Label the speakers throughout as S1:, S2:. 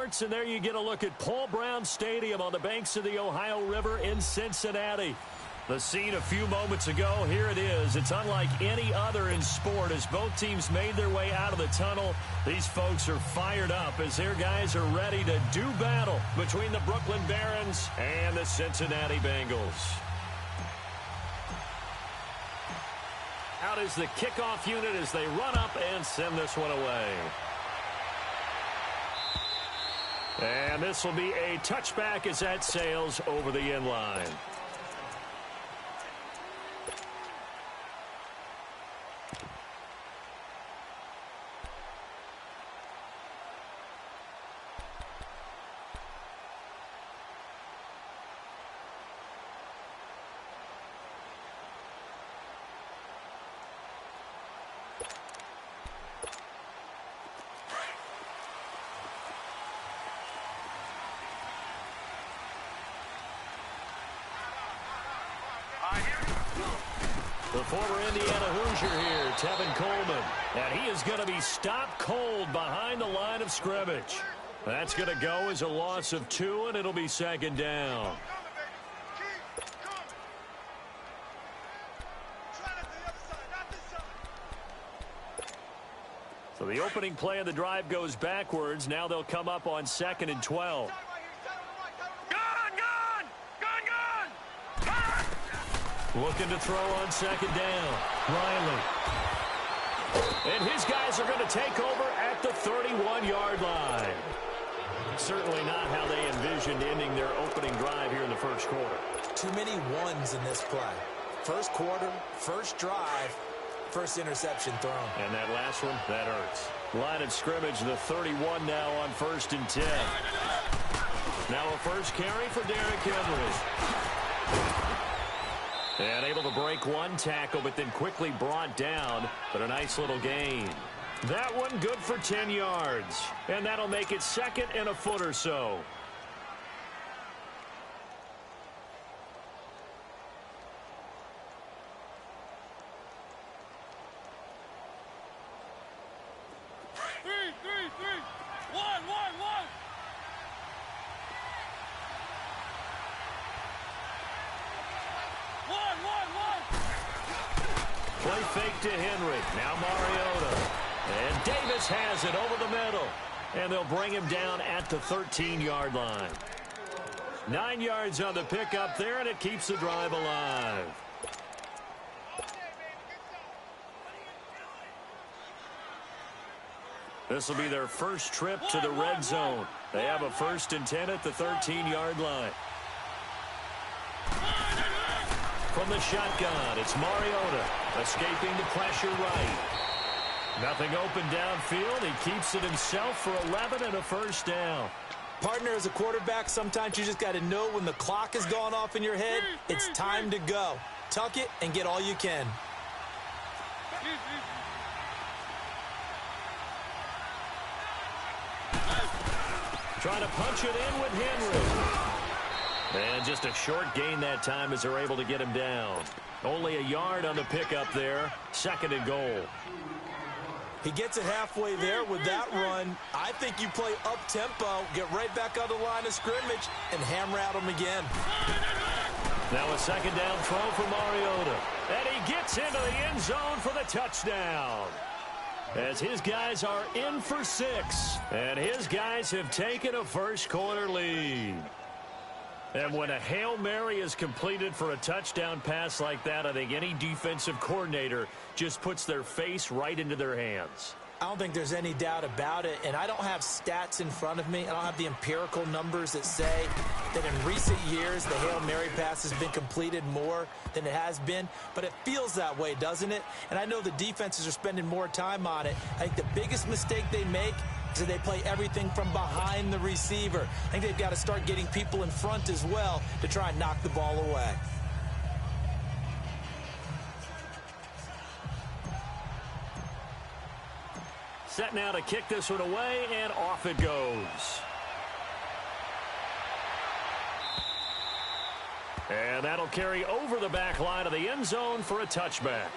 S1: Sports, and there you get a look at Paul Brown Stadium on the banks of the Ohio River in Cincinnati. The scene a few moments ago, here it is. It's unlike any other in sport as both teams made their way out of the tunnel. These folks are fired up as their guys are ready to do battle between the Brooklyn Barons and the Cincinnati Bengals. Out is the kickoff unit as they run up and send this one away. And this will be a touchback as that sails over the end line. The former Indiana Hoosier here, Tevin Coleman. And he is going to be stopped cold behind the line of scrimmage. That's going to go as a loss of 2, and it'll be second down. So the opening play of the drive goes backwards. Now they'll come up on 2nd and 12. Looking to throw on second down. Riley. And his guys are going to take over at the 31-yard line. Certainly not how they envisioned ending their opening drive here in the first quarter.
S2: Too many ones in this play. First quarter, first drive, first interception thrown.
S1: And that last one, that hurts. Line of scrimmage, the 31 now on 1st and 10. Now a first carry for Derrick Henry. And able to break one tackle, but then quickly brought down. But a nice little gain. That one good for 10 yards. And that'll make it 2nd and a foot or so. Play fake to Henry. Now Mariota. And Davis has it over the middle. And they'll bring him down at the 13-yard line. 9 yards on the pickup there, and it keeps the drive alive. This will be their first trip to the red zone. They have a 1st and 10 at the 13-yard line. From the shotgun, it's Mariota. Escaping the pressure right. Nothing open downfield. He keeps it himself for 11 and a first down.
S2: Partner, as a quarterback, sometimes you just got to know when the clock has gone off in your head, it's time to go. Tuck it and get all you can.
S1: Trying to punch it in with Henry. And just a short gain that time as they're able to get him down. Only a yard on the pickup there. 2nd and goal.
S2: He gets it halfway there with that run. I think you play up-tempo, get right back on the line of scrimmage, and hammer at him again.
S1: Now a 2nd down throw for Mariota. And he gets into the end zone for the touchdown. As his guys are in for 6. And his guys have taken a first quarter lead. And when a Hail Mary is completed for a touchdown pass like that, I think any defensive coordinator just puts their face right into their hands.
S2: I don't think there's any doubt about it, and I don't have stats in front of me. I don't have the empirical numbers that say that in recent years the Hail Mary pass has been completed more than it has been, but it feels that way, doesn't it? And I know the defenses are spending more time on it. I think the biggest mistake they make is that they play everything from behind the receiver. I think they've got to start getting people in front as well to try and knock the ball away.
S1: Set now to kick this one away, and off it goes. And that'll carry over the back line of the end zone for a touchback.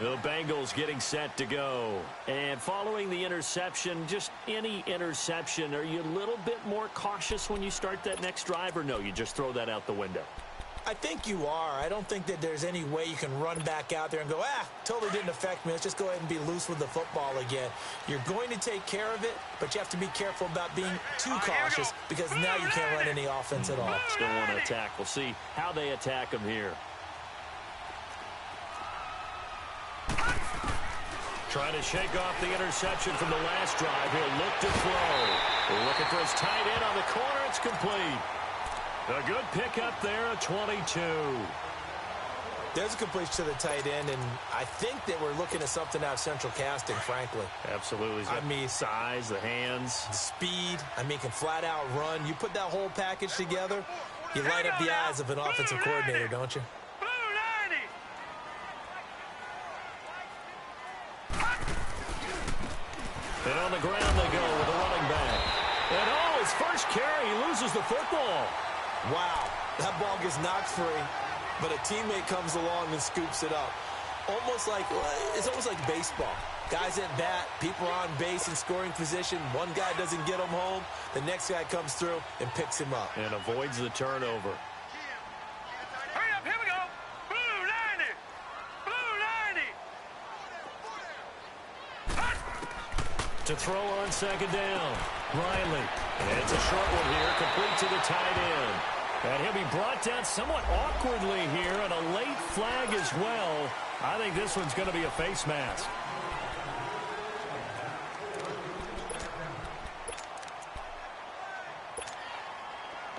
S1: The Bengals getting set to go. And following the interception, just any interception, are you a little bit more more cautious when you start that next drive, or no, you just throw that out the window?
S2: I think you are. I don't think that there's any way you can run back out there and go, totally didn't affect me. Let's just go ahead and be loose with the football again. You're going to take care of it, but you have to be careful about being too cautious because now you can't run any offense at all.
S1: Still want to attack. We'll see how they attack him here. Trying to shake off the interception from the last drive. He'll look to throw. Looking for his tight end on the corner. It's complete. A good pickup there, a 22.
S2: There's a completion to the tight end, and I think that we're looking at something out of central casting, frankly.
S1: Absolutely.
S2: I mean,
S1: size, the hands.
S2: The speed. I mean, can flat out run. You put that whole package together, you light up the eyes of an offensive coordinator, don't you?
S1: And on the ground they go with a running back. And his first carry, he loses the football.
S2: Wow, that ball gets knocked free, but a teammate comes along and scoops it up. It's almost like baseball. Guys at bat, people are on base in scoring position. One guy doesn't get him home. The next guy comes through and picks him up.
S1: And avoids the turnover.
S3: Hurry up, here we go. Blue 90. Blue 90.
S1: To throw on second down. Riley. And it's a short one here, complete to the tight end. And he'll be brought down somewhat awkwardly here, and a late flag as well. I think this one's going to be a face mask.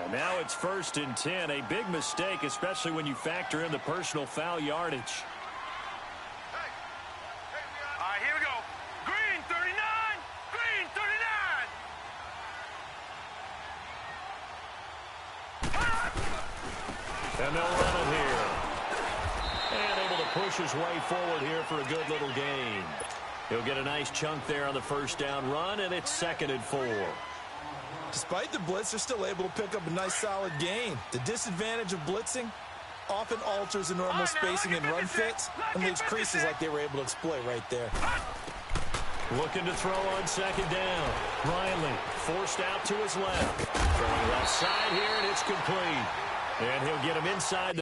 S1: And now it's 1st and 10. A big mistake, especially when you factor in the personal foul yardage.
S3: All right, here we go. Green 39. Green 39.
S1: And they'll run it here. And able to push his way forward here for a good little gain. He'll get a nice chunk there on the first down run, and it's 2nd and 4.
S2: Despite the blitz, they're still able to pick up a nice solid gain. The disadvantage of blitzing often alters the normal spacing and run fits and leaves creases like they were able to exploit right there.
S1: Looking to throw on second down. Riley forced out to his left. Throwing left side here, and it's complete. And he'll get him inside the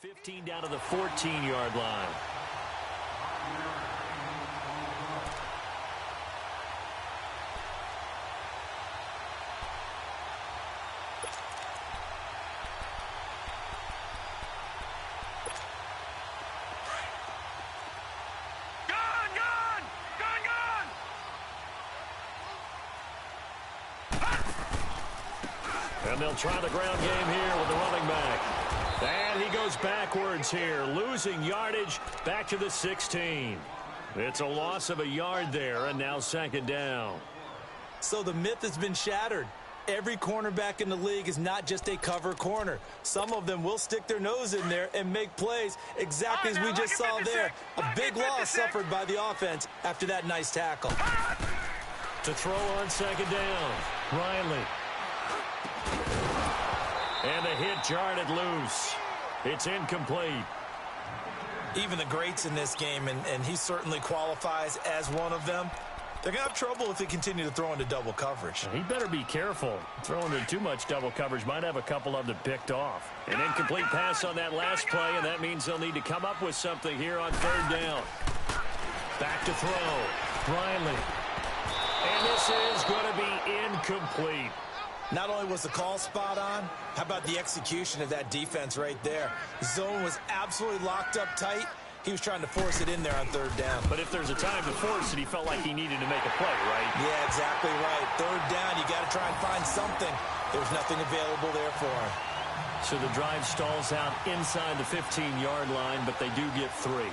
S1: $15 down to the 14-yard line. And they'll try the ground game here with the running back. And he goes backwards here, losing yardage back to the 16. It's a loss of a yard there, and now 2nd down.
S2: So the myth has been shattered. Every cornerback in the league is not just a cover corner. Some of them will stick their nose in there and make plays exactly as we just saw there. A big loss suffered by the offense after that nice tackle.
S1: To throw on 2nd down, Riley. And the hit jarred it loose. It's incomplete.
S2: Even the greats in this game, and he certainly qualifies as one of them, they're going to have trouble if they continue to throw into double coverage.
S1: He better be careful. Throwing into too much double coverage might have a couple of them picked off. An incomplete pass on that last play, and that means they'll need to come up with something here on 3rd down. Back to throw. Riley. And this is going to be incomplete.
S2: Not only was the call spot on, how about the execution of that defense right there? The zone was absolutely locked up tight. He was trying to force it in there on 3rd down.
S1: But if there's a time to force it, he felt like he needed to make a play, right?
S2: Yeah, exactly right. 3rd down, you got to try and find something. There's nothing available there for him.
S1: So the drive stalls out inside the 15-yard line, but they do get 3.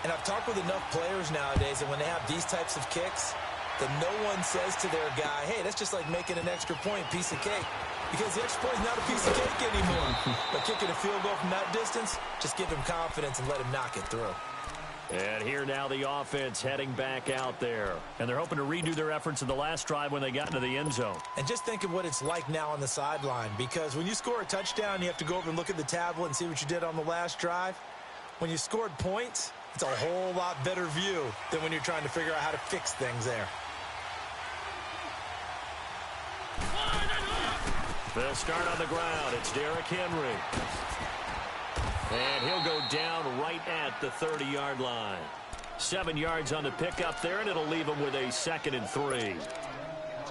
S2: And I've talked with enough players nowadays, and when they have these types of kicks, that no one says to their guy, hey, that's just like making an extra point, piece of cake. Because the extra point is not a piece of cake anymore. But kicking a field goal from that distance, just give him confidence and let him knock it through.
S1: And here now the offense heading back out there. And they're hoping to redo their efforts in the last drive when they got into the end zone.
S2: And just think of what it's like now on the sideline. Because when you score a touchdown, you have to go over and look at the tablet and see what you did on the last drive. When you scored points, it's a whole lot better view than when you're trying to figure out how to fix things there.
S1: They'll start on the ground. It's Derrick Henry. And he'll go down right at the 30-yard line. 7 yards on the pickup there, and it'll leave him with a 2nd and 3.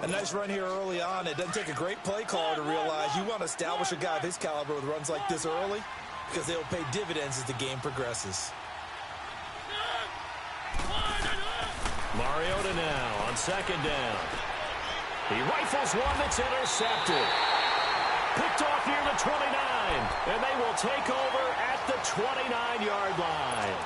S2: A nice run here early on. It doesn't take a great play caller to realize you want to establish a guy of his caliber with runs like this early because they'll pay dividends as the game progresses.
S1: Mariota now on 2nd down. He rifles one that's intercepted. Picked off near the 29, and they will take over at the 29-yard line.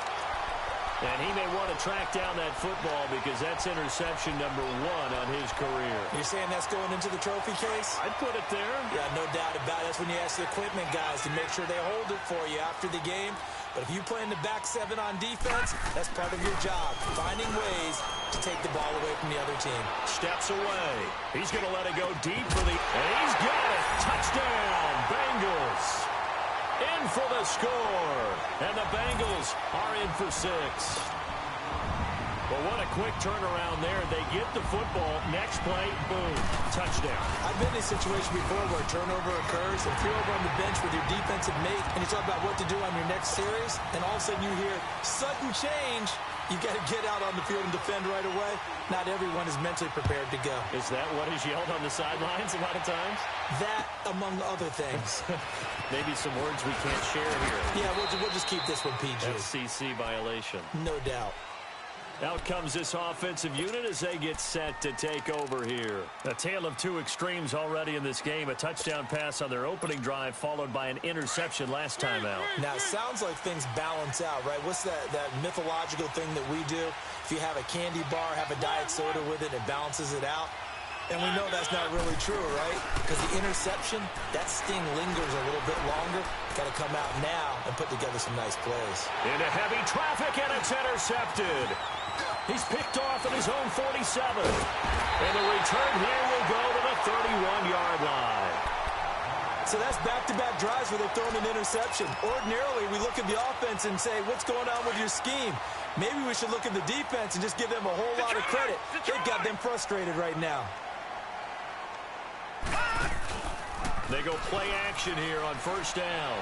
S1: And he may want to track down that football because that's interception number 1 on his career.
S2: You're saying that's going into the trophy case?
S1: I'd put it there.
S2: Yeah, no doubt about it. That's when you ask the equipment guys to make sure they hold it for you after the game. But if you play in the back 7 on defense, that's part of your job, finding ways to take the ball away from the other team.
S1: Steps away. He's going to let it go deep for the... And he's got it. Touchdown, Bengals. In for the score. And the Bengals are in for 6. Well, what a quick turnaround there. They get the football. Next play, boom, touchdown.
S2: I've been in a situation before where a turnover occurs, and if you're over on the bench with your defensive mate, and you talk about what to do on your next series, and all of a sudden you hear sudden change, you got to get out on the field and defend right away. Not everyone is mentally prepared to go.
S1: Is that what is yelled on the sidelines a lot of times?
S2: That, among other things.
S1: Maybe some words we can't share here.
S2: Yeah, we'll just keep this one PG.
S1: FCC violation.
S2: No doubt.
S1: Out comes this offensive unit as they get set to take over here. A tale of 2 extremes already in this game. A touchdown pass on their opening drive followed by an interception last time out.
S2: Now, it sounds like things balance out, right? What's that mythological thing that we do? If you have a candy bar, have a diet soda with it, it balances it out. And we know that's not really true, right? Because the interception, that sting lingers a little bit longer. Got to come out now and put together some nice plays.
S1: Into heavy traffic, and it's intercepted. He's picked off at his own 47. And the return here will go to the 31-yard line.
S2: So that's back-to-back drives where they've thrown an interception. Ordinarily, we look at the offense and say, what's going on with your scheme? Maybe we should look at the defense and just give them a whole lot of credit. They've got them frustrated right now.
S1: They go play action here on 1st down.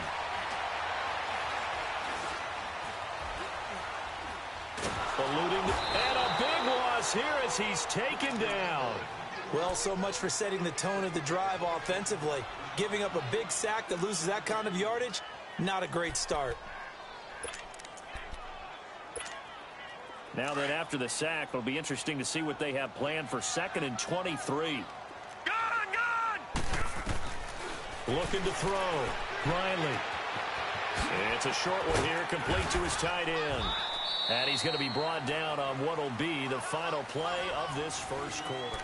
S1: Eluding, and a big loss here as he's taken down.
S2: Well, so much for setting the tone of the drive offensively. Giving up a big sack that loses that kind of yardage, not a great start.
S1: Now that after the sack, it'll be interesting to see what they have planned for 2nd and 23. Looking to throw. Riley. It's a short one here, complete to his tight end. And he's going to be brought down on what will be the final play of this first quarter.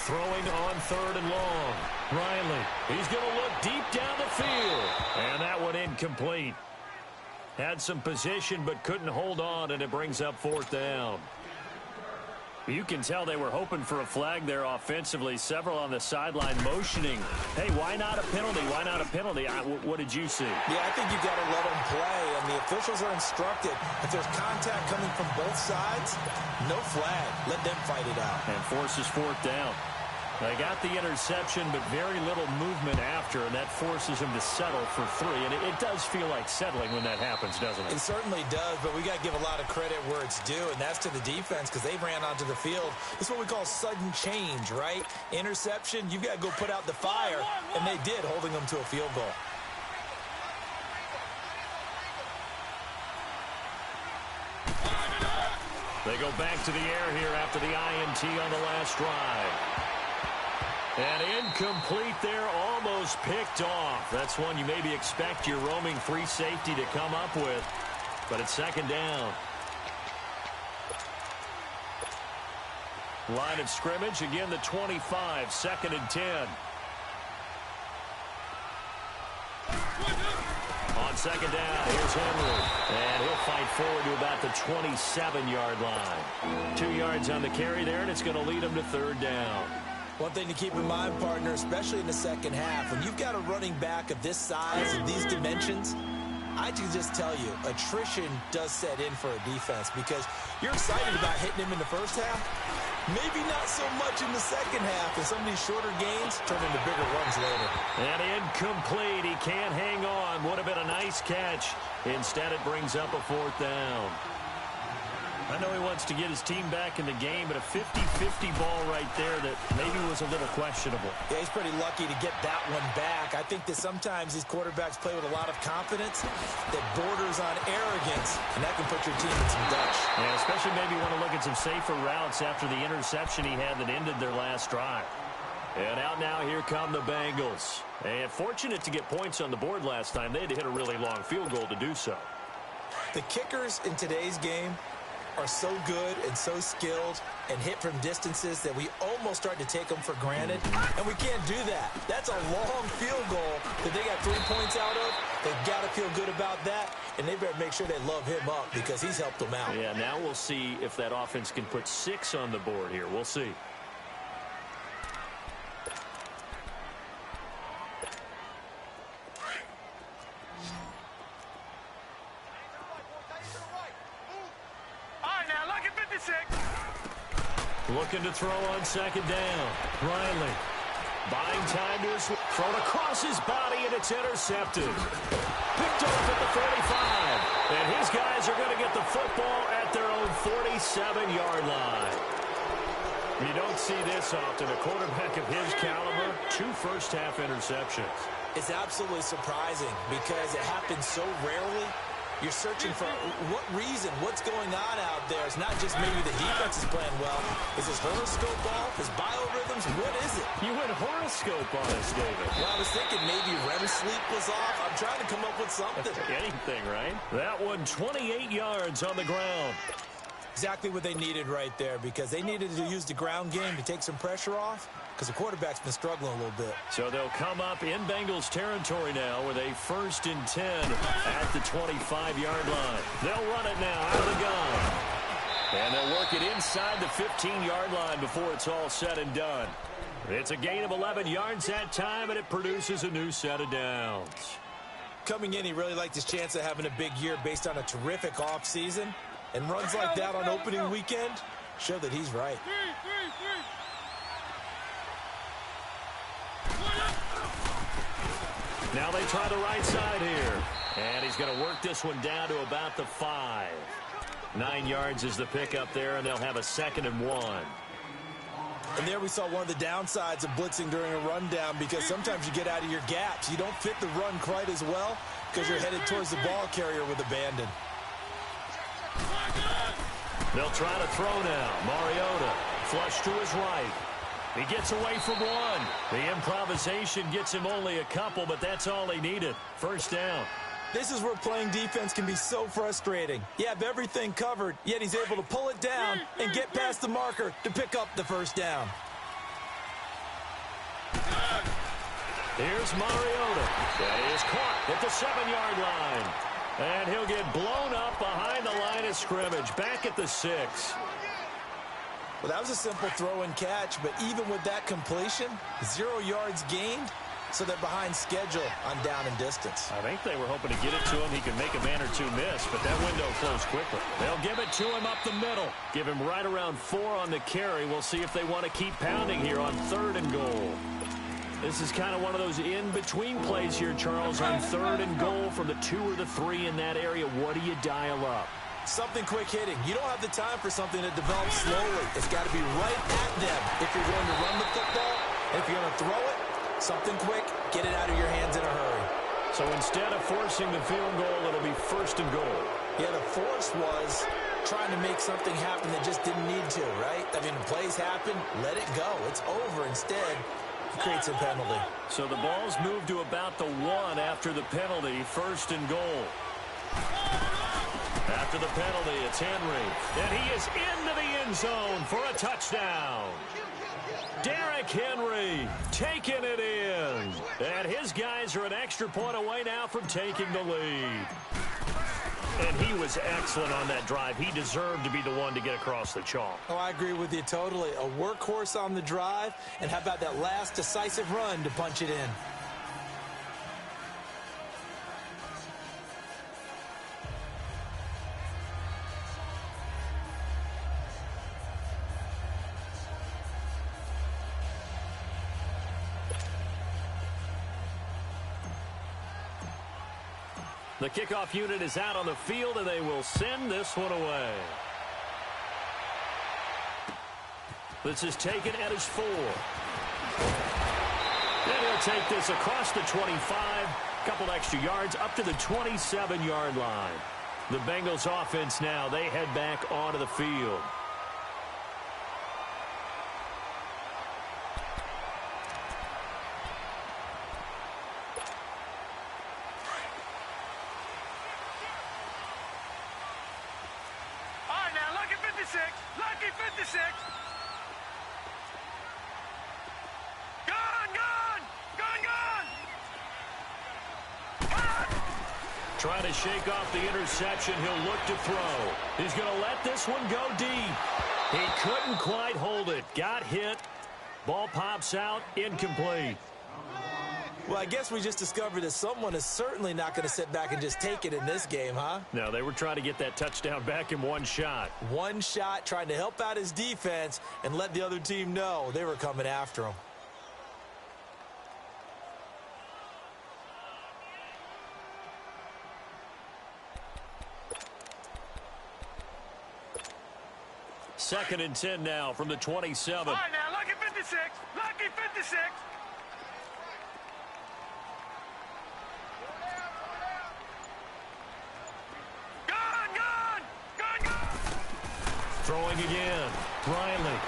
S1: Throwing on 3rd and long. Riley, he's going to look deep down the field. And that one incomplete. Had some position but couldn't hold on, and it brings up 4th down. You can tell they were hoping for a flag there offensively. Several on the sideline motioning. Hey, why not a penalty? Why not a penalty? What did you see?
S2: Yeah, I think you got to let them play, and the officials are instructed. If there's contact coming from both sides, no flag. Let them fight it out.
S1: And forces 4th down. They got the interception, but very little movement after, and that forces him to settle for 3. And it does feel like settling when that happens, doesn't it?
S2: It certainly does, but we got to give a lot of credit where it's due, and that's to the defense because they ran onto the field. It's what we call sudden change, right? Interception, you've got to go put out the fire, and they did, holding them to a field goal.
S1: They go back to the air here after the INT on the last drive. And incomplete there, almost picked off. That's one you maybe expect your roaming free safety to come up with. But it's second down. Line of scrimmage, again the 25, 2nd and 10. On second down, here's Henry. And he'll fight forward to about the 27-yard line. 2 yards on the carry there, and it's going to lead him to 3rd down.
S2: One thing to keep in mind, partner, especially in the second half, when you've got a running back of this size and these dimensions, I can just tell you, attrition does set in for a defense because you're excited about hitting him in the first half. Maybe not so much in the second half, and some of these shorter gains turn into bigger runs later.
S1: And incomplete. He can't hang on. Would have been a nice catch. Instead, it brings up a 4th down. I know he wants to get his team back in the game, but a 50-50 ball right there that maybe was a little questionable.
S2: Yeah, he's pretty lucky to get that one back. I think that sometimes these quarterbacks play with a lot of confidence that borders on arrogance, and that can put your team in some dutch.
S1: Yeah, especially maybe want to look at some safer routes after the interception he had that ended their last drive. And out now, here come the Bengals. And fortunate to get points on the board last time. They had to hit a really long field goal to do so.
S2: The kickers in today's game are so good and so skilled and hit from distances that we almost start to take them for granted, and we can't do that. That's a long field goal that they got 3 points out of. They've got to feel good about that, and they better make sure they love him up because he's helped them out.
S1: Yeah, now we'll see if that offense can put 6 on the board here. We'll see. Looking to throw on second down. Riley buying time to his thrown across his body, and it's intercepted. Picked off at the 45. And his guys are going to get the football at their own 47-yard line. You don't see this often. A quarterback of his caliber, 2 first-half interceptions.
S2: It's absolutely surprising because it happens so rarely. You're searching for what reason, what's going on out there. It's not just maybe the defense is playing well. Is his horoscope off? His biorhythms? What is it?
S1: You went horoscope on us, David.
S2: Well, I was thinking maybe REM sleep was off. I'm trying to come up with something.
S1: Anything, right? That one, 28 yards on the ground.
S2: Exactly what they needed right there because they needed to use the ground game to take some pressure off because the quarterback's been struggling a little bit.
S1: So they'll come up in Bengals territory now with a 1st and 10 at the 25-yard line. They'll run it now out of the gun. And they'll work it inside the 15-yard line before it's all said and done. It's a gain of 11 yards that time, and it produces a new set of downs.
S2: Coming in, he really liked his chance of having a big year based on a terrific offseason. And runs like that on opening weekend show that he's right.
S1: Now they try the right side here. And he's going to work this one down to about the 5. 9 yards is the pickup there, and they'll have a 2nd and 1.
S2: And there we saw one of the downsides of blitzing during a rundown because sometimes you get out of your gaps. You don't fit the run quite as well because you're headed towards the ball carrier with abandon.
S1: They'll try to throw now. Mariota flush to his right. He gets away from one. The improvisation gets him only a couple, but that's all he needed. 1st down.
S2: This is where playing defense can be so frustrating. You have everything covered, yet he's able to pull it down and get past the marker to pick up the 1st down.
S1: Here's Mariota. That is caught at the 7-yard line. And he'll get blown up behind the line of scrimmage, back at the 6.
S2: Well, that was a simple throw and catch, but even with that completion, 0 yards gained, so they're behind schedule on down and distance.
S1: I think they were hoping to get it to him. He could make a man or two miss, but that window closed quickly. They'll give it to him up the middle. Give him right around 4 on the carry. We'll see if they want to keep pounding here on 3rd and goal. This is kind of one of those in-between plays here, Charles, on 3rd and goal from the 2 or the 3 in that area. What do you dial up?
S2: Something quick hitting. You don't have the time for something that develops slowly. It's got to be right at them if you're going to run the football. And if you're going to throw it, something quick, get it out of your hands in a hurry.
S1: So instead of forcing the field goal, it'll be 1st and goal.
S2: Yeah, the force was trying to make something happen that just didn't need to, right? I mean, the plays happen, let it go. It's over. Instead, it creates a penalty.
S1: So the ball's moved to about the 1 after the penalty, 1st and goal. After the penalty, it's Henry. And he is into the end zone for a touchdown. Derrick Henry taking it in. And his guys are an extra point away now from taking the lead. And he was excellent on that drive. He deserved to be the one to get across the chalk.
S2: Oh, I agree with you totally. A workhorse on the drive. And how about that last decisive run to punch it in?
S1: The kickoff unit is out on the field, and they will send this one away. This is taken at his 4. And he'll take this across the 25, couple extra yards, up to the 27-yard line. The Bengals offense now, they head back onto the field.
S3: Lucky 56. Gone.
S1: Trying to shake off the interception. He'll look to throw. He's going to let this one go deep. He couldn't quite hold it. Got hit. Ball pops out. Incomplete.
S2: Well, I guess we just discovered that someone is certainly not going to sit back and just take it in this game, huh?
S1: No, they were trying to get that touchdown back in one shot.
S2: One shot, trying to help out his defense and let the other team know they were coming after him.
S1: Second and 10 now from the 27.
S3: All right, now, lucky 56. Lucky 56.
S1: Throwing again. Riley.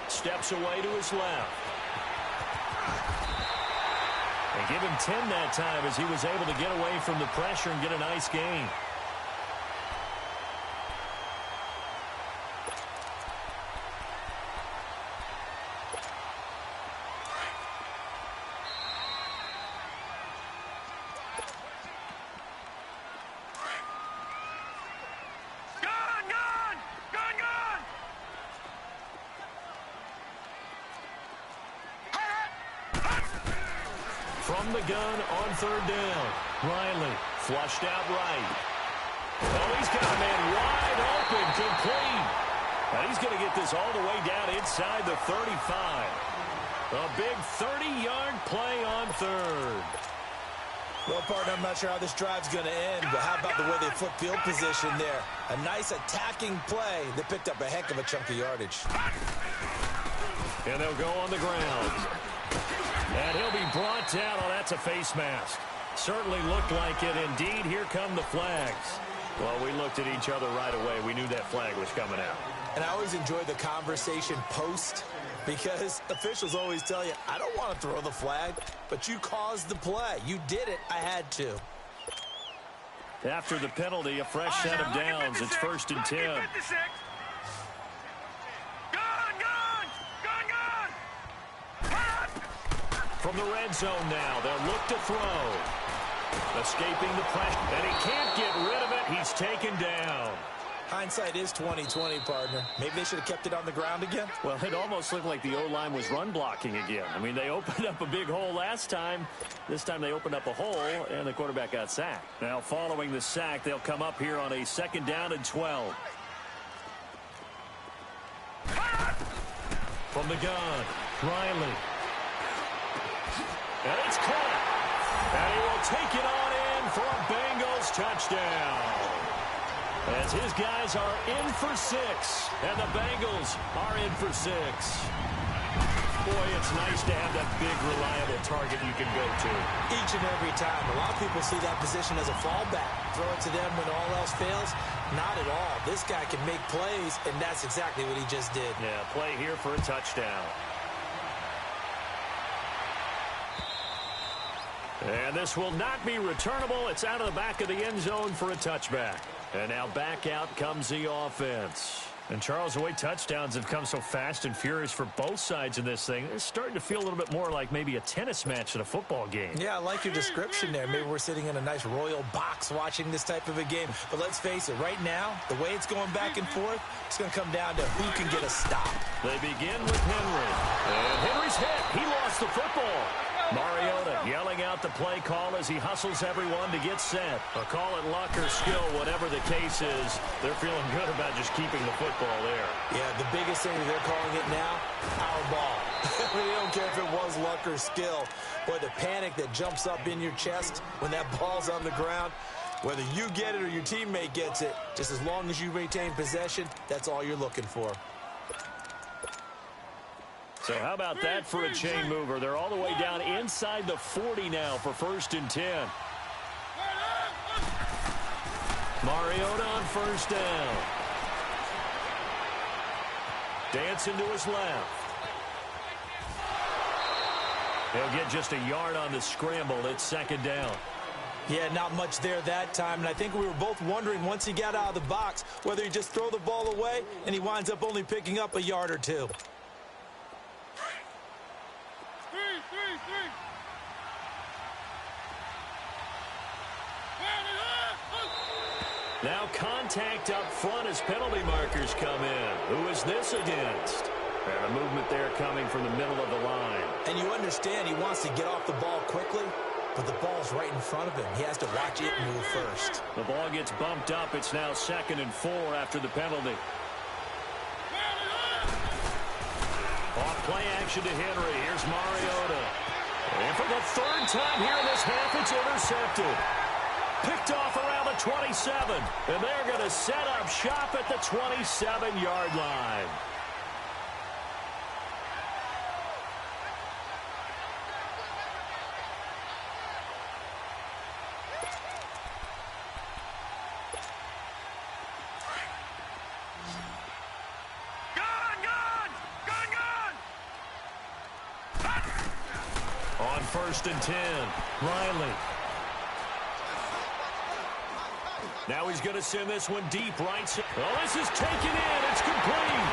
S1: Steps away to his left. They give him 10 that time as he was able to get away from the pressure and get a nice gain. From the gun on third down. Riley flushed out right. Oh, he's got a man wide open, complete. And he's going to get this all the way down inside the 35. A big 30-yard play on third.
S2: Well, partner, I'm not sure how this drive's going to end, but how about the way they flip field position there? A nice attacking play that picked up a heck of a chunk of yardage.
S1: And they'll go on the ground. And he'll be brought down. Oh, that's a face mask. Certainly looked like it. Indeed, here come the flags. Well, we looked at each other right away. We knew that flag was coming out.
S2: And I always enjoy the conversation post because officials always tell you, I don't want to throw the flag, but you caused the play. You did it. I had to.
S1: After the penalty, a fresh set of downs. It's first and 10. From the red zone now, they'll look to throw. Escaping the pressure, and he can't get rid of it. He's taken down.
S2: Hindsight is 20/20, partner. Maybe they should have kept it on the ground again.
S1: Well, it almost looked like the O-line was run blocking again. I mean, they opened up a big hole last time. This time they opened up a hole, and the quarterback got sacked. Now, following the sack, they'll come up here on a 2nd down and 12. From the gun, Riley. And it's caught. And he will take it on in for a Bengals touchdown. As his guys are in for 6, and the Bengals are in for 6. Boy, it's nice to have that big, reliable target you can go to.
S2: Each and every time. A lot of people see that position as a fallback. Throw it to them when all else fails. Not at all. This guy can make plays, and that's exactly what he just did.
S1: Yeah, play here for a touchdown. And this will not be returnable. It's out of the back of the end zone for a touchback. And now back out comes the offense. And, Charles, the way touchdowns have come so fast and furious for both sides in this thing, it's starting to feel a little bit more like maybe a tennis match at a football game.
S2: Yeah, I like your description there. Maybe we're sitting in a nice royal box watching this type of a game. But let's face it, right now, the way it's going back and forth, it's going to come down to who can get a stop.
S1: They begin with Henry. And Henry's hit. He lost the football. Mariota yelling out the play call as he hustles everyone to get set. A call it luck or skill, whatever the case is, they're feeling good about just keeping the football there.
S2: Yeah, the biggest thing that they're calling it now, our ball. They don't care if it was luck or skill. Boy, the panic that jumps up in your chest when that ball's on the ground, whether you get it or your teammate gets it, just as long as you retain possession, that's all you're looking for.
S1: So how about that for a chain mover? They're all the way down inside the 40 now for 1st and 10. Mariota on 1st down. Dancing to his left. He'll get just a yard on the scramble. It's 2nd down.
S2: Yeah, not much there that time, and I think we were both wondering once he got out of the box whether he just throw the ball away and he winds up only picking up a yard or two.
S1: Now contact up front as penalty markers come in. Who is this against? And a movement there coming from the middle of the line.
S2: And you understand he wants to get off the ball quickly, but the ball's right in front of him. He has to watch it move first.
S1: The ball gets bumped up. It's now 2nd and 4 after the penalty. Off play action to Henry. Here's Mariota. And for the 3rd time here in this half, it's intercepted. Picked off around the 27. And they're going to set up shop at the 27-yard line. On 1st and 10, Riley. Now he's going to send this one deep right. Oh, this is taken in. It's complete.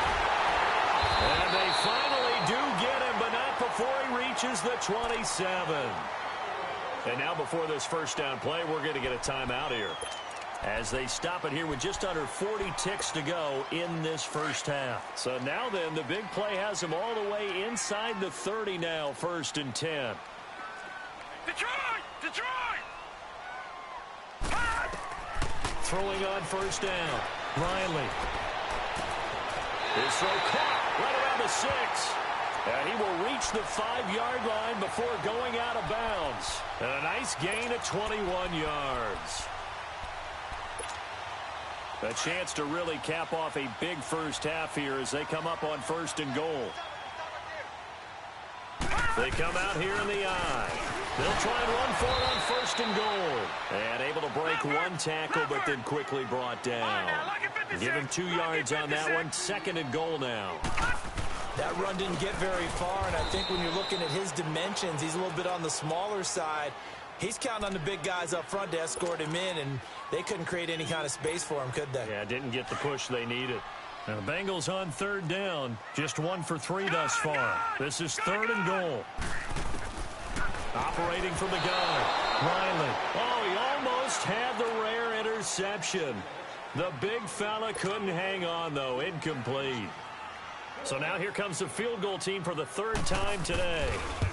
S1: And they finally do get him, but not before he reaches the 27. And now before this 1st down play, we're going to get a timeout here, as they stop it here with just under 40 ticks to go in this 1st half. So now then, the big play has them all the way inside the 30 now, 1st and 10.
S3: Detroit! Detroit!
S1: Throwing on 1st down, Riley. His throw caught right around the 6. And he will reach the 5-yard line before going out of bounds. And a nice gain of 21 yards. A chance to really cap off a big 1st half here as they come up on 1st and goal. They come out here in the eye. They'll try and run for it on 1st and goal. And able to break one tackle, but then quickly brought down. Give him 2 yards on that one. 2nd and goal now.
S2: That run didn't get very far, and I think when you're looking at his dimensions, he's a little bit on the smaller side. He's counting on the big guys up front to escort him in, and they couldn't create any kind of space for him, could they?
S1: Yeah, didn't get the push they needed. Now the Bengals on 3rd down. Just 1 for 3 thus far. This is 3rd and goal. Operating from the gun, Riley. Oh, he almost had the rare interception. The big fella couldn't hang on, though. Incomplete. So now here comes the field goal team for the third time today.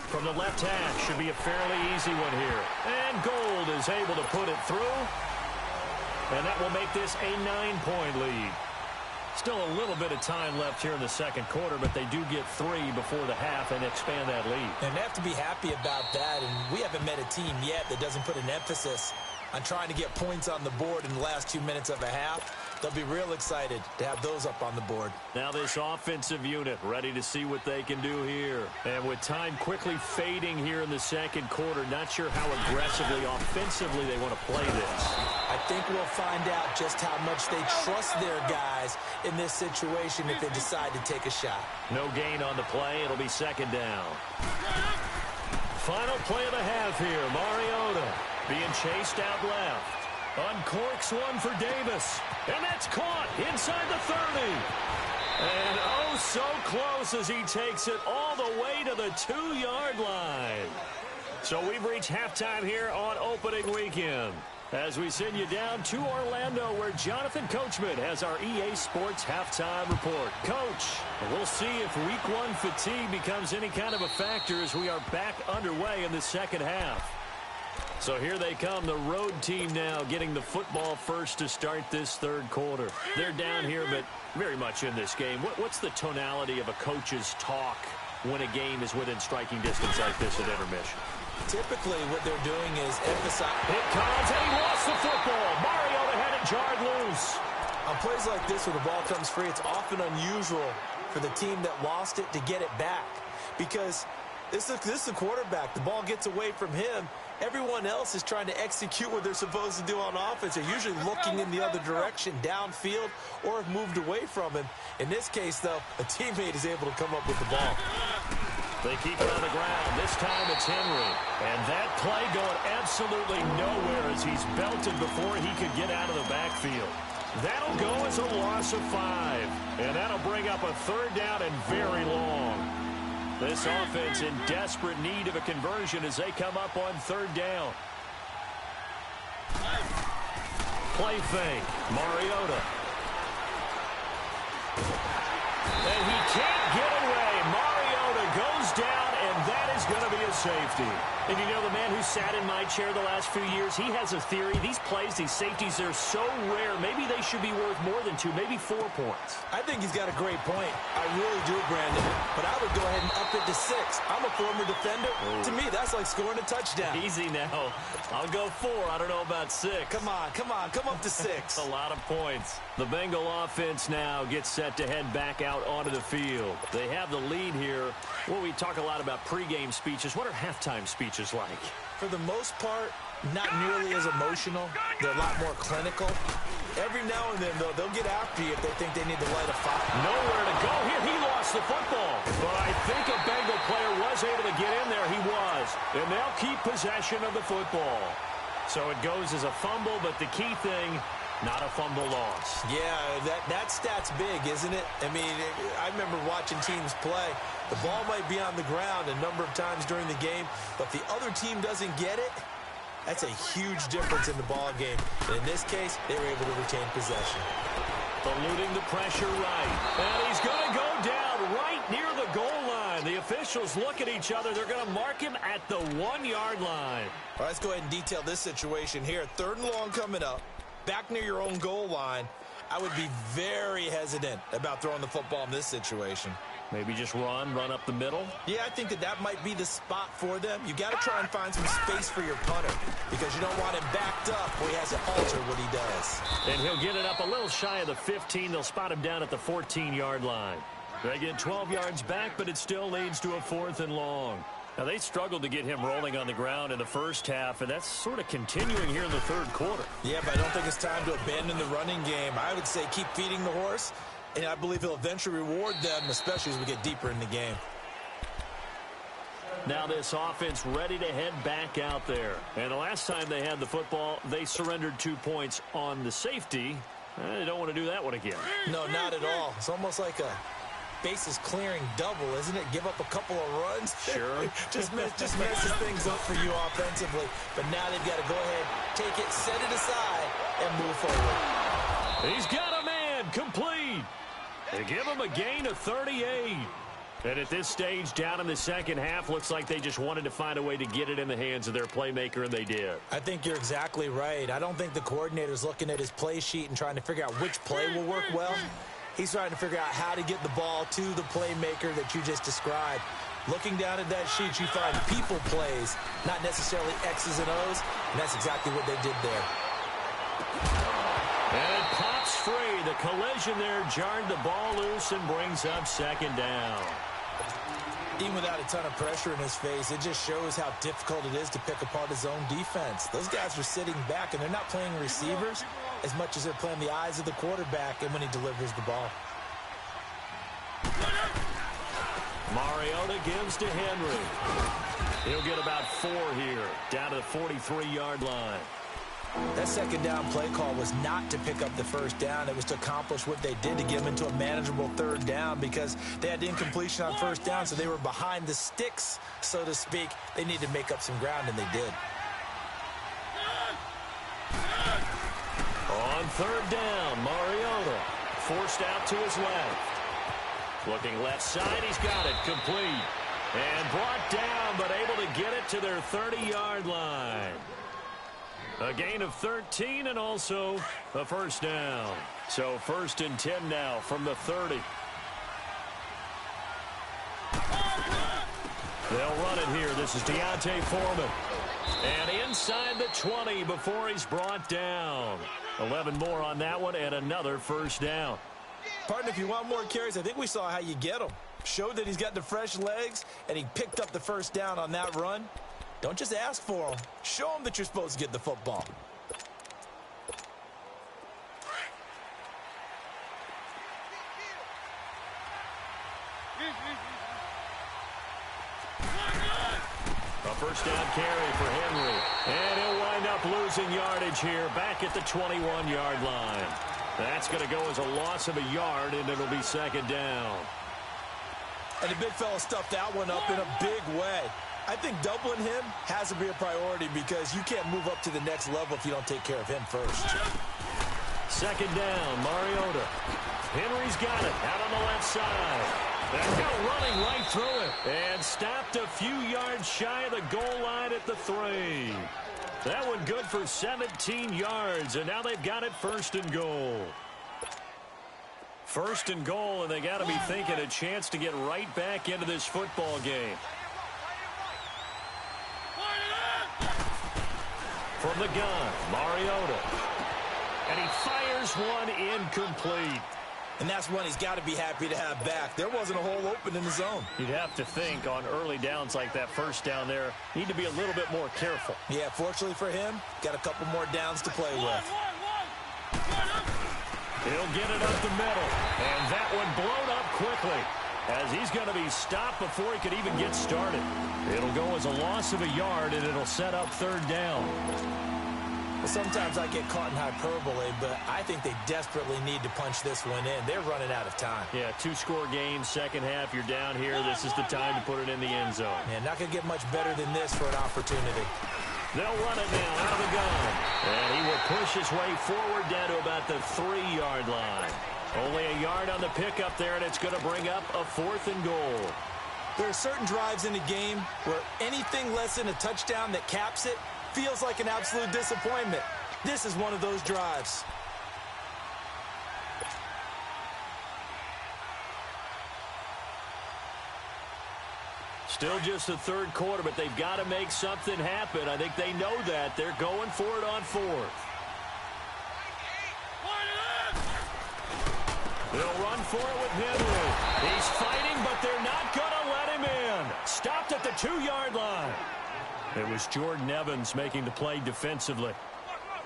S1: From the left hash, should be a fairly easy one here. And Gold is able to put it through. And that will make this a 9-point lead. Still a little bit of time left here in the second quarter, but they do get 3 before the half and expand that lead.
S2: And they have to be happy about that, and we haven't met a team yet that doesn't put an emphasis on trying to get points on the board in the last 2 minutes of a half. They'll be real excited to have those up on the board.
S1: Now this offensive unit ready to see what they can do here. And with time quickly fading here in the second quarter, not sure how aggressively, offensively they want to play this.
S2: I think we'll find out just how much they trust their guys in this situation if they decide to take a shot.
S1: No gain on the play. It'll be second down. Final play of the half here. Mariota being chased out left. Uncorks one for Davis. And that's caught inside the 30. And oh, so close as he takes it all the way to the 2-yard line. So we've reached halftime here on opening weekend. As we send you down to Orlando, where Jonathan Coachman has our EA Sports halftime report. Coach, we'll see if week 1 fatigue becomes any kind of a factor as we are back underway in the second half. So here they come, the road team now getting the football first to start this third quarter. They're down here, but very much in this game. What's the tonality of a coach's talk when a game is within striking distance like this at intermission?
S2: Typically, what they're doing is emphasize.
S1: It comes, and he lost the football. Mariota had it jarred loose.
S2: On plays like this where the ball comes free, it's often unusual for the team that lost it to get it back. Because this is a quarterback. The ball gets away from him. Everyone else is trying to execute what they're supposed to do on offense. They're usually looking in the other direction, downfield, or have moved away from him. In this case, though, a teammate is able to come up with the ball.
S1: They keep it on the ground. This time it's Henry. And that play going absolutely nowhere as he's belted before he could get out of the backfield. That'll go as a loss of 5. And that'll bring up a third down and very long. This offense in desperate need of a conversion as they come up on third down. Play fake. Mariota. And he can't get away. Mariota goes down, and that is going to be a safety. And you know, the man who sat in my chair the last few years, he has a theory. These plays, these safeties, they're so rare. Maybe they should be worth more than 2, maybe 4 points.
S2: I think he's got a great point. I really do, Brandon. But I would go ahead and up it to 6. I'm a former defender. Ooh. To me, that's like scoring a touchdown.
S1: Easy now. I'll go 4. I don't know about 6.
S2: Come on. Come up to 6.
S1: A lot of points. The Bengal offense now gets set to head back out onto the field. They have the lead here. Well, we talk a lot about pregame speeches. What are halftime speeches like?
S2: For the most part, not nearly as emotional. They're a lot more clinical. Every now and then, though, they'll get after you if they think they need to light a fire.
S1: Nowhere to go here. He lost the football. But I think a Bengal player was able to get in there. He was. And they'll keep possession of the football. So it goes as a fumble, but the key thing, not a fumble loss.
S2: Yeah, that stat's big, isn't it? I mean, I remember watching teams play. The ball might be on the ground a number of times during the game, but if the other team doesn't get it, that's a huge difference in the ball game. And in this case, they were able to retain possession.
S1: Eluding the pressure right. And he's going to go down right near the goal line. The officials look at each other. They're going to mark him at the 1-yard line.
S2: All right, let's go ahead and detail this situation here. 3rd and long coming up. Back near your own goal line. I would be very hesitant about throwing the football in this situation.
S1: Maybe just run up the middle?
S2: Yeah, I think that might be the spot for them. You got to try and find some space for your punter because you don't want him backed up where he has to alter what he does.
S1: And he'll get it up a little shy of the 15. They'll spot him down at the 14-yard line. They get 12 yards back, but it still leads to a 4th and long. Now, they struggled to get him rolling on the ground in the first half, and that's sort of continuing here in the third quarter.
S2: Yeah, but I don't think it's time to abandon the running game. I would say keep feeding the horse, and I believe he'll eventually reward them, especially as we get deeper in the game.
S1: Now this offense ready to head back out there. And the last time they had the football, they surrendered 2 points on the safety. They don't want to do that one again.
S2: No, not at all. It's almost like a bases clearing double, isn't it? Give up a couple of runs.
S1: Sure.
S2: just messes things up for you offensively. But now they've got to go ahead, take it, set it aside, and move forward.
S1: He's got a man complete. They give him a gain of 38. And at this stage, down in the second half, looks like they just wanted to find a way to get it in the hands of their playmaker, and they did.
S2: I think you're exactly right. I don't think the coordinator's looking at his play sheet and trying to figure out which play will work well. He's trying to figure out how to get the ball to the playmaker that you just described. Looking down at that sheet, you find people plays, not necessarily X's and O's, and that's exactly what they did there.
S1: And it pops free. The collision there jarred the ball loose and brings up second down.
S2: Even without a ton of pressure in his face, it just shows how difficult it is to pick apart his own defense. Those guys are sitting back, and they're not playing receivers as much as they're playing the eyes of the quarterback and when he delivers the ball.
S1: Mariota gives to Henry. He'll get about 4 here, down to the 43-yard line.
S2: That second down play call was not to pick up the first down. It was to accomplish what they did, to get them into a manageable third down, because they had incompletion on first down, so they were behind the sticks, so to speak. They needed to make up some ground, and they did.
S1: On third down, Mariota forced out to his left. Looking left side, he's got it complete. And brought down, but able to get it to their 30-yard line. A gain of 13 and also a first down. So 1st and 10 now from the 30. They'll run it here. This is Deontay Foreman. And inside the 20 before he's brought down. 11 more on that one and another first down.
S2: Partner, if you want more carries, I think we saw how you get them. Showed that he's got the fresh legs, and he picked up the first down on that run. Don't just ask for them. Show them that you're supposed to get the football.
S1: A first down carry for Henry. And he'll wind up losing yardage here back at the 21-yard line. That's going to go as a loss of a yard, and it'll be second down.
S2: And the big fella stuffed that one up in a big way. I think doubling him has to be a priority, because you can't move up to the next level if you don't take care of him first.
S1: Second down, Mariota. Henry's got it out on the left side. They're now running right through it. And stopped a few yards shy of the goal line at the 3. That one good for 17 yards, and now they've got it 1st and goal. 1st and goal, and they got to be thinking a chance to get right back into this football game. From the gun, Mariota. And he fires one incomplete.
S2: And that's one he's got to be happy to have back. There wasn't a hole open in the zone.
S1: You'd have to think on early downs like that first down there, need to be a little bit more careful.
S2: Yeah, fortunately for him, got a couple more downs to play with.
S1: He'll get it up the middle. And that one blown up quickly, as he's going to be stopped before he could even get started. It'll go as a loss of a yard, and it'll set up third down.
S2: Well, sometimes I get caught in hyperbole, but I think they desperately need to punch this one in. They're running out of time.
S1: Yeah, 2-score game, second half, you're down here. This is the time to put it in the end zone.
S2: Man, not going to get much better than this for an opportunity.
S1: They'll run it now out of the gun. And he will push his way forward down to about the 3-yard line. Only a yard on the pickup there, and it's going to bring up a 4th and goal.
S2: There are certain drives in the game where anything less than a touchdown that caps it feels like an absolute disappointment. This is one of those drives.
S1: Still just the third quarter, but they've got to make something happen. I think they know that. They're going for it on 4th. They'll run for it with Henry. He's fighting, but they're not going to let him in. Stopped at the 2-yard line. It was Jordan Evans making the play defensively.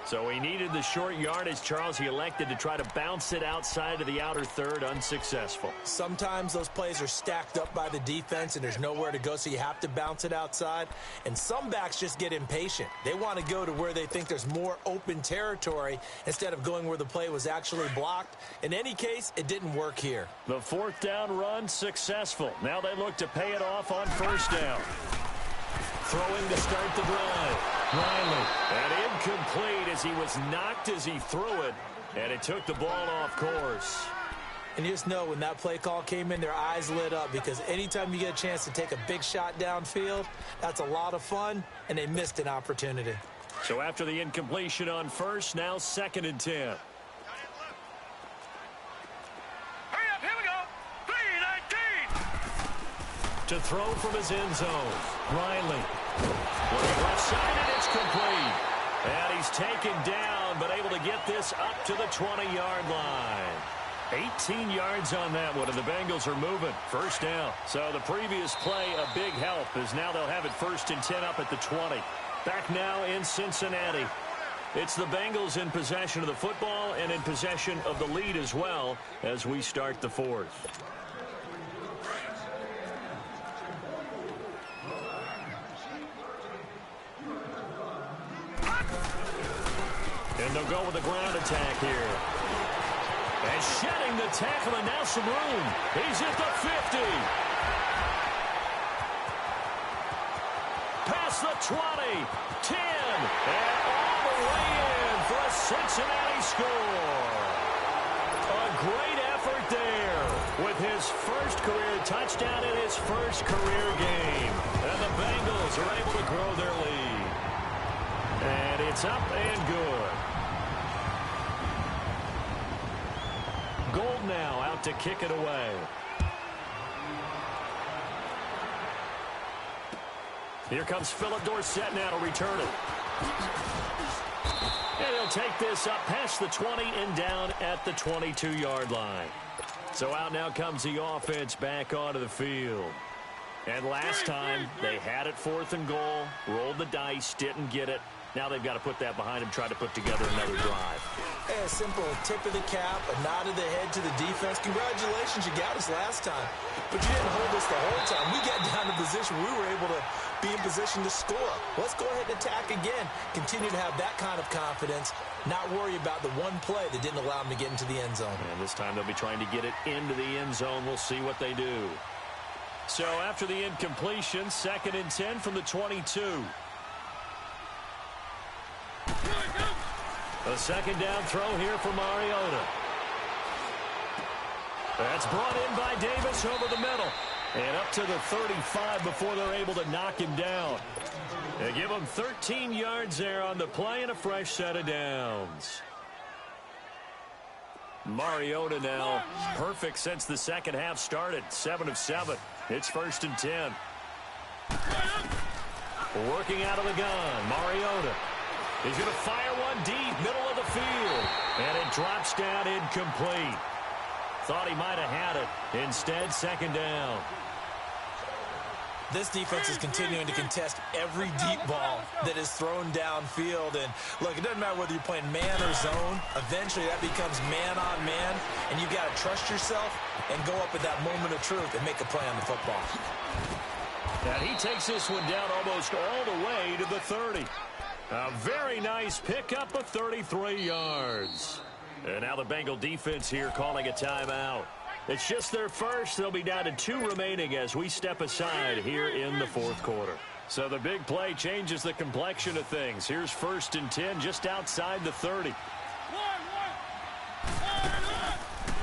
S1: So he needed the short yardage, Charles. He elected to try to bounce it outside of the outer third, unsuccessful.
S2: Sometimes those plays are stacked up by the defense and there's nowhere to go, so you have to bounce it outside. And some backs just get impatient. They want to go to where they think there's more open territory instead of going where the play was actually blocked. In any case, it didn't work here.
S1: The 4th down run successful. Now they look to pay it off on 1st down. Throwing to start the drive. Riley. And incomplete as he was knocked as he threw it. And it took the ball off course.
S2: And you just know when that play call came in, their eyes lit up, because anytime you get a chance to take a big shot downfield, that's a lot of fun, and they missed an opportunity.
S1: So after the incompletion on first, now 2nd and 10.
S3: Hurry up, here we go. 3-19.
S1: To throw from his end zone, Riley. Looking left side, and it's complete. And he's taken down, but able to get this up to the 20-yard line. 18 yards on that one, and the Bengals are moving. First down. So the previous play, a big help, as now they'll have it 1st and 10 up at the 20. Back now in Cincinnati. It's the Bengals in possession of the football and in possession of the lead as well as we start the 4th. And they'll go with the ground attack here. And shedding the tackle, and now some room. He's at the 50. Past the 20, 10, and all the way in for a Cincinnati score. A great effort there with his first career touchdown in his first career game. And the Bengals are able to grow their lead. And it's up and good. Gold now out to kick it away. Here comes Philip Dorsett now to return it. And he'll take this up past the 20 and down at the 22-yard line. So out now comes the offense back onto the field. And last time they had it 4th and goal, rolled the dice, didn't get it. Now they've got to put that behind them, try to put together another drive.
S2: Hey, a simple tip of the cap, a nod of the head to the defense. Congratulations, you got us last time. But you didn't hold us the whole time. We got down to position we were able to be in position to score. Let's go ahead and attack again. Continue to have that kind of confidence, not worry about the one play that didn't allow them to get into the end zone.
S1: And this time they'll be trying to get it into the end zone. We'll see what they do. So after the incompletion, 2nd and 10 from the 22. A 2nd down throw here for Mariota. That's brought in by Davis over the middle. And up to the 35 before they're able to knock him down. They give him 13 yards there on the play and a fresh set of downs. Mariota now perfect since the second half started. 7 of 7. It's 1st and 10. Working out of the gun, Mariota. He's going to fire one deep, middle of the field. And it drops down incomplete. Thought he might have had it. Instead, 2nd down.
S2: This defense is continuing to contest every deep ball that is thrown downfield. And, look, it doesn't matter whether you're playing man or zone. Eventually, that becomes man on man. And you've got to trust yourself and go up at that moment of truth and make a play on the football.
S1: And he takes this one down almost all the way to the 30. A very nice pickup of 33 yards. And now the Bengal defense here calling a timeout. It's just their first. They'll be down to 2 remaining as we step aside here in the 4th quarter. So the big play changes the complexion of things. Here's 1st and 10 just outside the 30.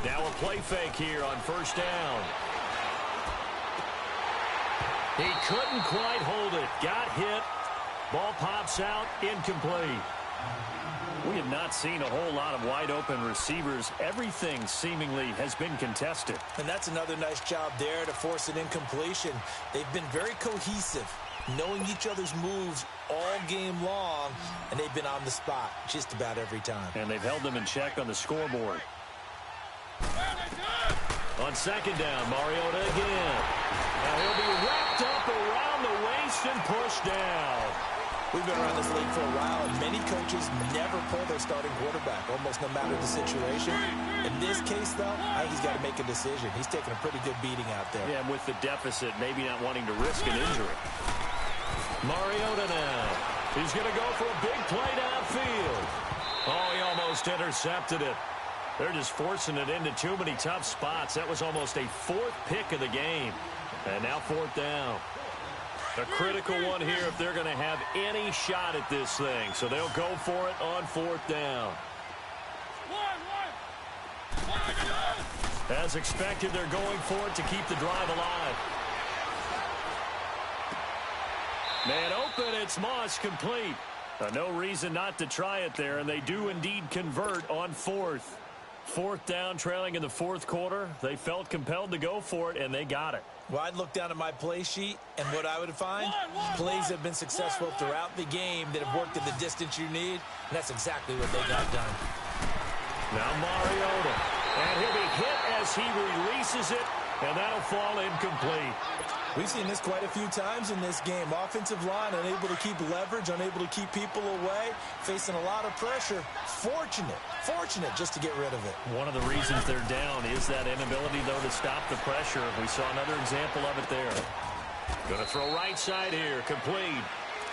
S1: Now a play fake here on 1st down. He couldn't quite hold it. Got hit. Ball pops out, incomplete. We have not seen a whole lot of wide-open receivers. Everything seemingly has been contested.
S2: And that's another nice job there to force an incompletion. They've been very cohesive, knowing each other's moves all game long, and they've been on the spot just about every time.
S1: And they've held them in check on the scoreboard. On 2nd down, Mariota again. Now he'll be wrapped up around the waist and pushed down.
S2: We've been around this league for a while, and many coaches never pull their starting quarterback, almost no matter the situation. In this case, though, I think he's got to make a decision. He's taking a pretty good beating out there.
S1: Yeah, and with the deficit, maybe not wanting to risk an injury. Mariota now. He's going to go for a big play downfield. Oh, he almost intercepted it. They're just forcing it into too many tough spots. That was almost a 4th pick of the game. And now 4th down. A critical one here if they're going to have any shot at this thing. So they'll go for it on 4th down. As expected, they're going for it to keep the drive alive. Man open, it's Moss complete. No reason not to try it there, and they do indeed convert on fourth. Fourth down, trailing in the fourth quarter. They felt compelled to go for it, and they got it.
S2: Well, I'd look down at my play sheet, and what I would find, plays have been successful throughout the game that have worked at the distance you need, and that's exactly what they got done.
S1: Now Mariota, and he'll be hit as he releases it, and that'll fall incomplete.
S2: We've seen this quite a few times in this game. Offensive line unable to keep leverage, unable to keep people away, facing a lot of pressure. Fortunate just to get rid of it.
S1: One of the reasons they're down is that inability, though, to stop the pressure. We saw another example of it there. Going to throw right side here, complete.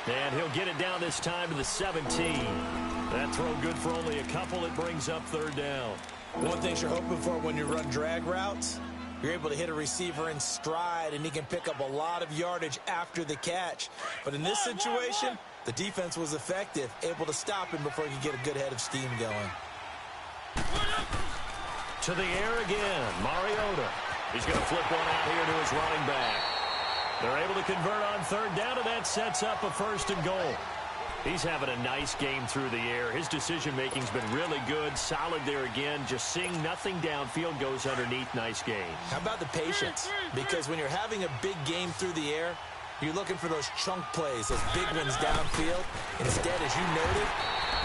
S1: And he'll get it down this time to the 17. That throw good for only a couple. It brings up third down.
S2: One thing you're hoping for when you run drag routes, you're able to hit a receiver in stride, and he can pick up a lot of yardage after the catch. But in this situation, the defense was effective, able to stop him before he could get a good head of steam going.
S1: To the air again, Mariota. He's going to flip one out here to his running back. They're able to convert on third down, and that sets up a first and goal. He's having a nice game through the air. His decision-making's been really good. Solid there again. Just seeing nothing downfield, goes underneath. Nice game.
S2: How about the patience? Because when you're having a big game through the air, you're looking for those chunk plays, those big ones downfield. Instead, as you noted,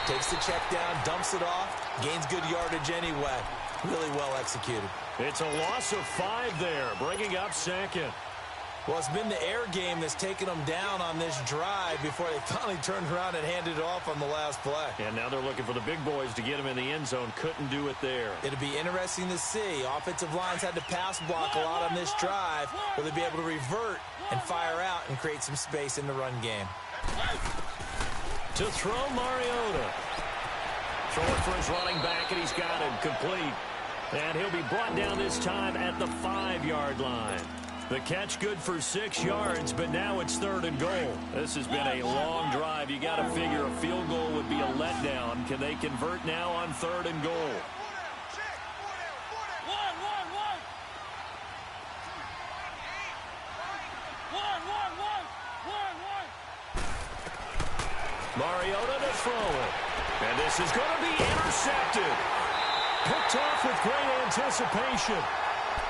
S2: takes the check down, dumps it off, gains good yardage anyway. Really well executed.
S1: It's a loss of 5 there, bringing up second.
S2: Well, it's been the air game that's taken them down on this drive before they finally turned around and handed it off on the last play.
S1: And now they're looking for the big boys to get him in the end zone. Couldn't do it there.
S2: It'll be interesting to see. Offensive lines had to pass block a lot on this drive. Will they be able to revert and fire out and create some space in the run game?
S1: To throw, Mariota. Throwing for his running back, and he's got him complete. And he'll be brought down this time at the 5-yard line. The catch good for 6 yards, but now it's third and goal. This has been a long drive. You got to figure a field goal would be a letdown. Can they convert now on third and goal? Mariota to throw it. And this is going to be intercepted. Picked off with great anticipation.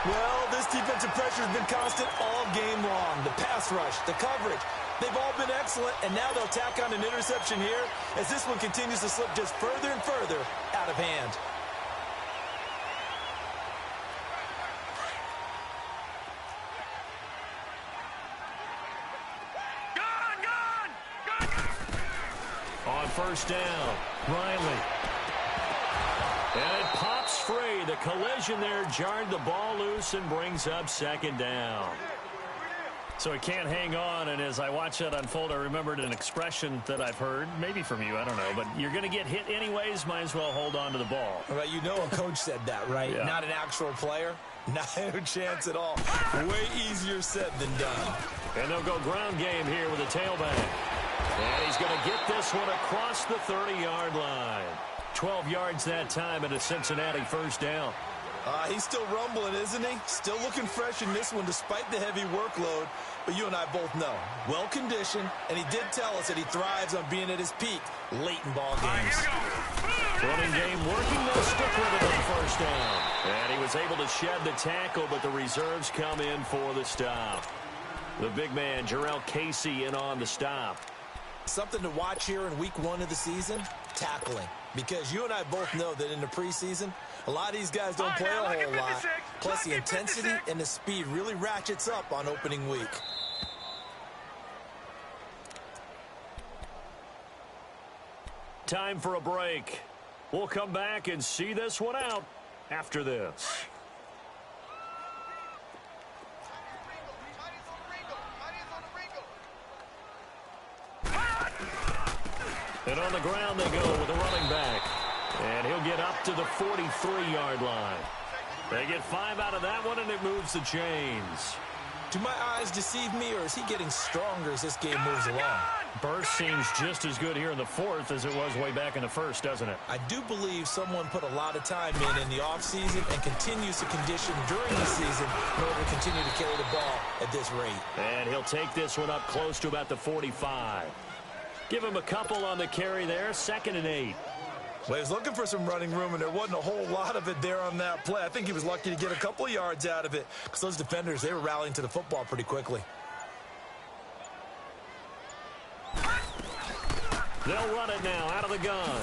S2: Well, this defensive pressure has been constant all game long. The pass rush, the coverage, they've all been excellent, and now they'll tack on an interception here as this one continues to slip just further and further out of hand.
S1: On first down, Riley. And it pops free. The collision there jarred the ball loose and brings up second down. So he can't hang on, and as I watch that unfold, I remembered an expression that I've heard, maybe from you, I don't know, but you're going to get hit anyways, might as well hold on to the ball.
S2: All right, you know a coach said that, right?
S1: Yeah.
S2: Not an actual player. No chance at all. Way easier said than done.
S1: And they'll go ground game here with a tailback. And he's going to get this one across the 30-yard line. 12 yards that time and a Cincinnati first down.
S2: He's still rumbling, isn't he? Still looking fresh in this one despite the heavy workload. But you and I both know, well-conditioned, and he did tell us that he thrives on being at his peak late in ball games.
S1: Running game working, they'll stick with it on first down. And he was able to shed the tackle, but the reserves come in for the stop. The big man, Jarrell Casey, in on the stop.
S2: Something to watch here in week 1 of the season, tackling. Because you and I both know that in the preseason, a lot of these guys don't play a whole lot. Plus, the intensity and the speed really ratchets up on opening week.
S1: Time for a break. We'll come back and see this one out after this. And on the ground they go with the running back. And he'll get up to the 43-yard line. They get 5 out of that one, and it moves the chains.
S2: Do my eyes deceive me, or is he getting stronger as this game moves along?
S1: Burst seems just as good here in the fourth as it was way back in the first, doesn't it?
S2: I do believe someone put a lot of time in the offseason and continues to condition during the season in order to continue to carry the ball at this rate.
S1: And he'll take this one up close to about the 45. Give him a couple on the carry there, 2nd and 8.
S2: Well, he was looking for some running room, and there wasn't a whole lot of it there on that play. I think he was lucky to get a couple of yards out of it because those defenders, they were rallying to the football pretty quickly.
S1: They'll run it now out of the gun.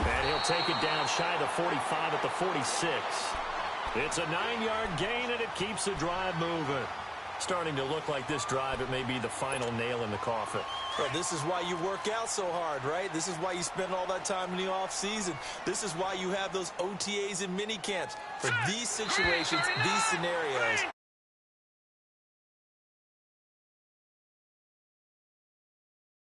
S1: And he'll take it down shy of the 45 at the 46. It's a 9-yard gain, and it keeps the drive moving. Starting to look like this drive, it may be the final nail in the coffin.
S2: Well, this is why you work out so hard, right? This is why you spend all that time in the offseason. This is why you have those OTAs and mini camps. For these situations, these scenarios,